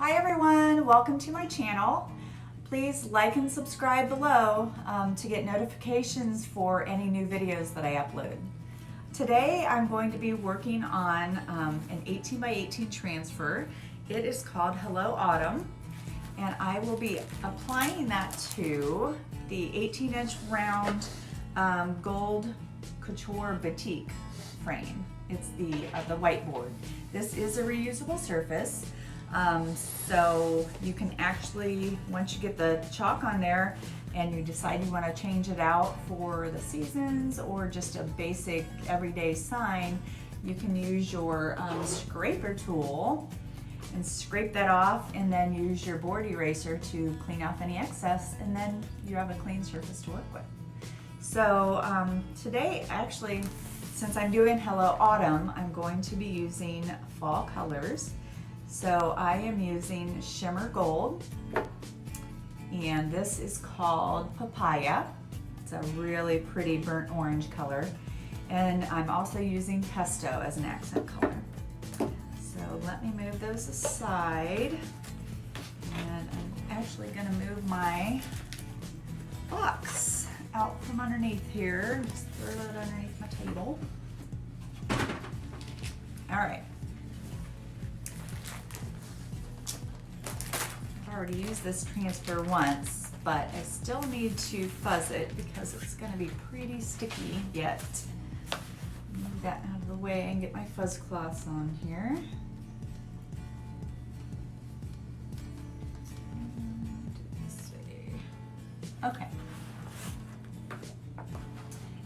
Hi everyone, welcome to my channel. Please like and subscribe below to get notifications for any new videos that I upload. Today I'm going to be working on an 18 by 18 transfer. It is called Hello Autumn, and I will be applying that to the 18-inch round gold Couture Boutique frame. It's the whiteboard. This is a reusable surface. So you can actually, once you get the chalk on there and you decide you want to change it out for the seasons or just a basic everyday sign, you can use your scraper tool and scrape that off, and then use your board eraser to clean off any excess, and then you have a clean surface to work with. So today, actually, since I'm doing Hello Autumn, I'm going to be using fall colors. So I am using Shimmer Gold, and this is called Papaya. It's a really pretty burnt orange color. And I'm also using Pesto as an accent color. So let me move those aside. And I'm actually gonna move my box out from underneath here. Just throw it underneath my table. All right. I've already used this transfer once, but I still need to fuzz it because it's going to be pretty sticky yet. Move that out of the way and get my fuzz cloths on here. Let's see. Okay.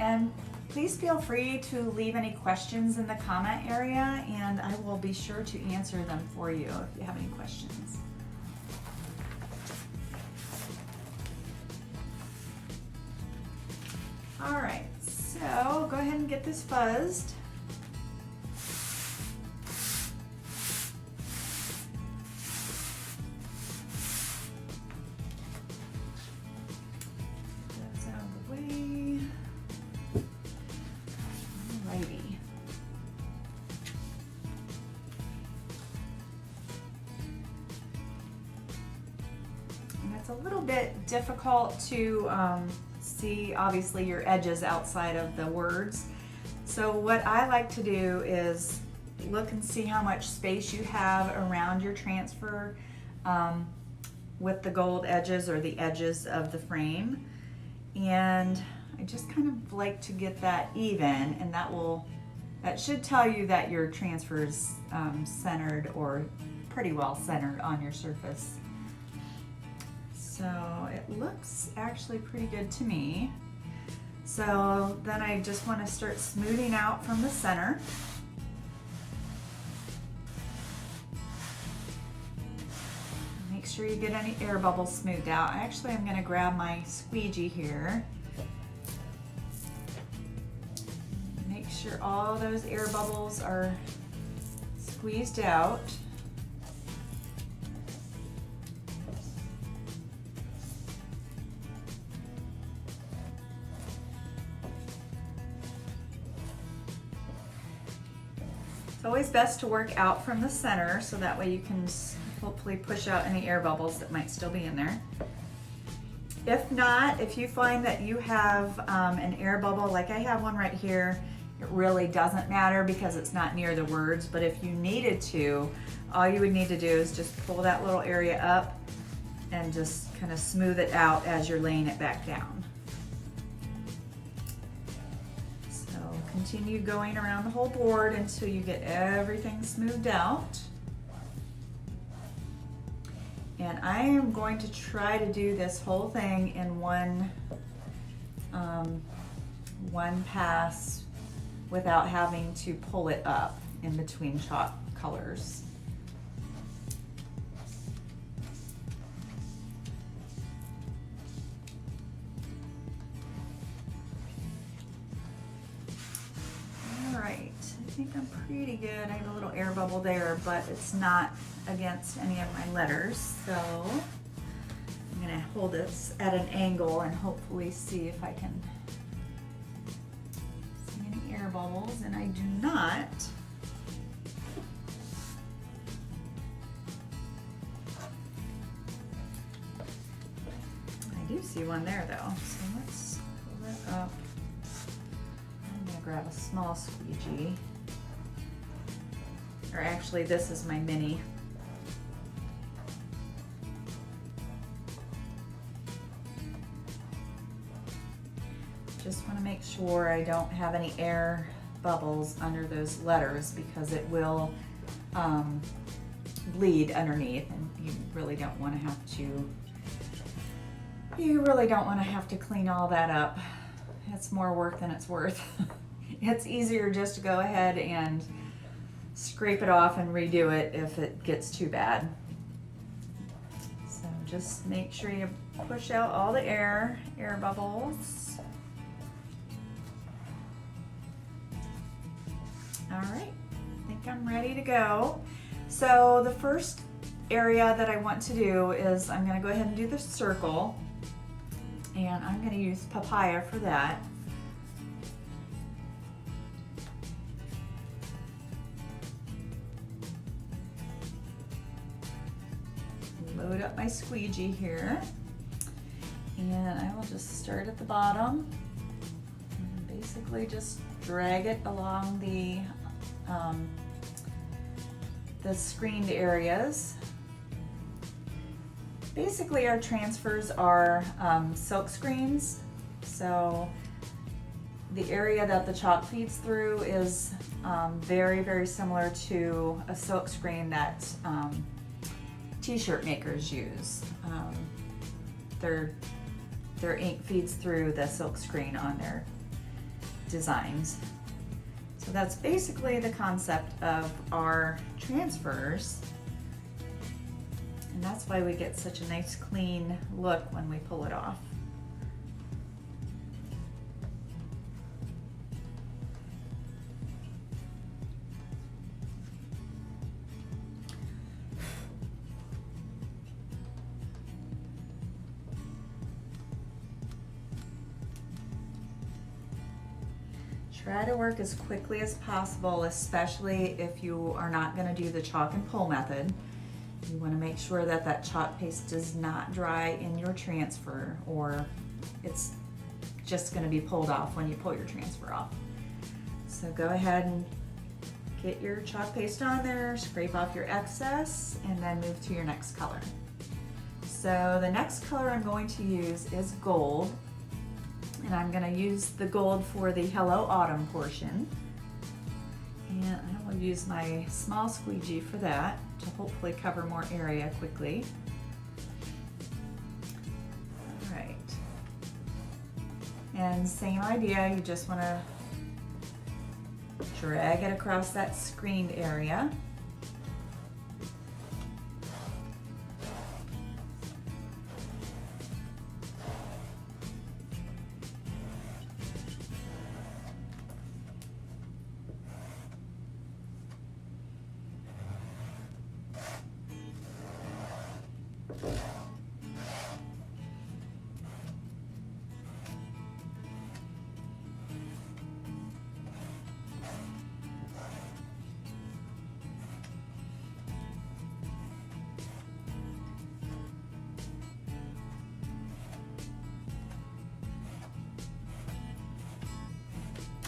And please feel free to leave any questions in the comment area, and I will be sure to answer them for you if you have any questions. All right, so go ahead and get this fuzzed. That's out of the way. Alrighty. And it's a little bit difficult to see, obviously, your edges outside of the words. So what I like to do is look and see how much space you have around your transfer with the gold edges or the edges of the frame. And I just kind of like to get that even, and that should tell you that your transfer is centered or pretty well centered on your surface. So it looks actually pretty good to me. So then I just want to start smoothing out from the center. Make sure you get any air bubbles smoothed out. Actually, I'm going to grab my squeegee here. Make sure all those air bubbles are squeezed out. It's always best to work out from the center, so that way you can hopefully push out any air bubbles that might still be in there. If not, if you find that you have an air bubble, like I have one right here, it really doesn't matter because it's not near the words, but if you needed to, all you would need to do is just pull that little area up and just kind of smooth it out as you're laying it back down. Continue going around the whole board until you get everything smoothed out. And I am going to try to do this whole thing in one pass without having to pull it up in between chalk colors. I think I'm pretty good. I have a little air bubble there, but it's not against any of my letters. So I'm going to hold this at an angle and hopefully see if I can see any air bubbles, and I do not. see one there though. So let's pull that up. I'm gonna grab a small squeegee. Or actually, this is my mini. Just want to make sure I don't have any air bubbles under those letters because it will bleed underneath, and you really don't want to have to clean all that up. It's more work than it's worth. It's easier just to go ahead and scrape it off and redo it if it gets too bad. So just make sure you push out all the air bubbles. All right, I think I'm ready to go. So the first area that I want to do is I'm going to go ahead and do the circle, and I'm going to use papaya for that. Load up my squeegee here, and I will just start at the bottom and basically just drag it along the screened areas. Basically, our transfers are silk screens, so the area that the chalk feeds through is very, very similar to a silk screen that t-shirt makers use. Their ink feeds through the silk screen on their designs. So that's basically the concept of our transfers, and that's why we get such a nice clean look when we pull it off. Try to work as quickly as possible, especially if you are not going to do the chalk and pull method. You want to make sure that that chalk paste does not dry in your transfer, or it's just going to be pulled off when you pull your transfer off. So go ahead and get your chalk paste on there, scrape off your excess, and then move to your next color. So the next color I'm going to use is gold. And I'm going to use the gold for the Hello Autumn portion. And I will use my small squeegee for that to hopefully cover more area quickly. All right. And same idea, you just want to drag it across that screened area.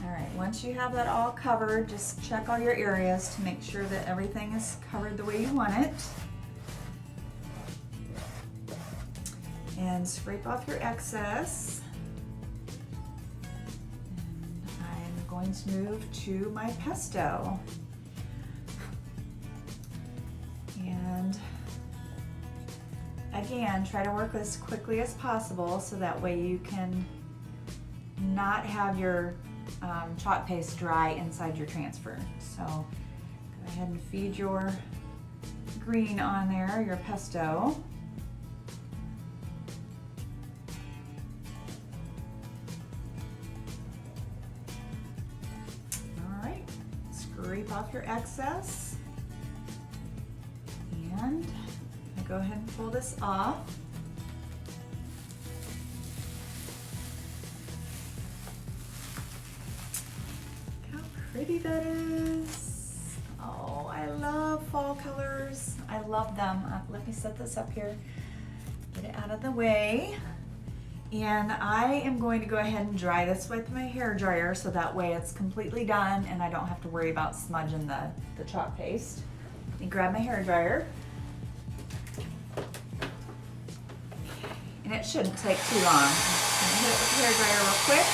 All right, once you have that all covered, just check all your areas to make sure that everything is covered the way you want it. And scrape off your excess. And I'm going to move to my pesto. And again, try to work as quickly as possible so that way you can not have your chalk paste dry inside your transfer. So go ahead and feed your green on there, your pesto. All right, scrape off your excess. And I go ahead and pull this off. Pretty that is. Oh, I love fall colors. I love them. Let me set this up here, get it out of the way. And I am going to go ahead and dry this with my hair dryer so that way it's completely done and I don't have to worry about smudging the chalk paste. Let me grab my hair dryer. And it shouldn't take too long. I'm gonna hit it with the hair dryer real quick.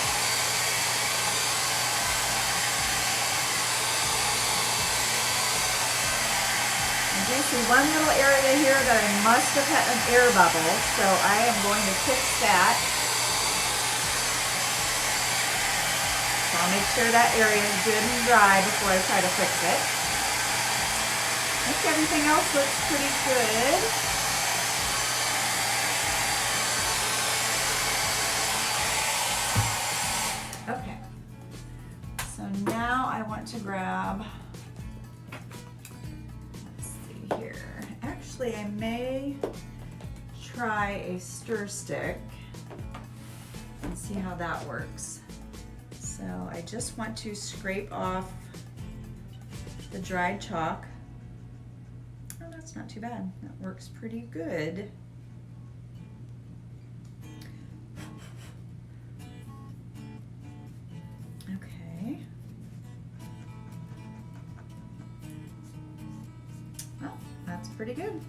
I do see one little area here that I must have had an air bubble, so I am going to fix that. So I'll make sure that area is good and dry before I try to fix it. I think everything else looks pretty good. Okay, so now I want to grab, let's see here. Actually, I may try a stir stick and see how that works. So I just want to scrape off the dried chalk. Oh, that's not too bad. That works pretty good. Okay. Well, that's pretty good.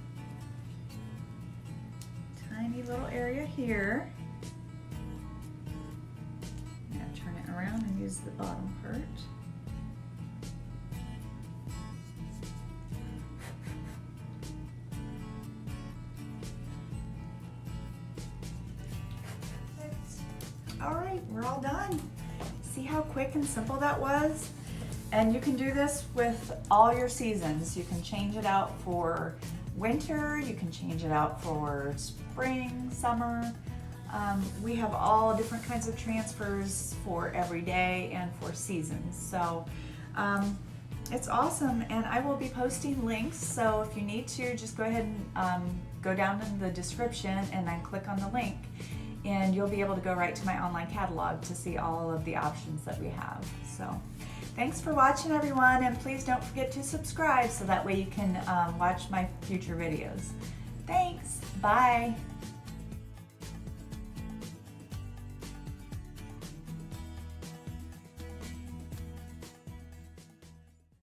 Tiny little area here. Turn it around and use the bottom part. All right, we're all done. See how quick and simple that was? And you can do this with all your seasons. You can change it out for winter, you can change it out for spring, summer. We have all different kinds of transfers for every day and for seasons. So it's awesome, and I will be posting links. So if you need to, just go ahead and go down in the description and then click on the link, and you'll be able to go right to my online catalog to see all of the options that we have. So thanks for watching, everyone, and please don't forget to subscribe so that way you can watch my future videos. Thanks, bye.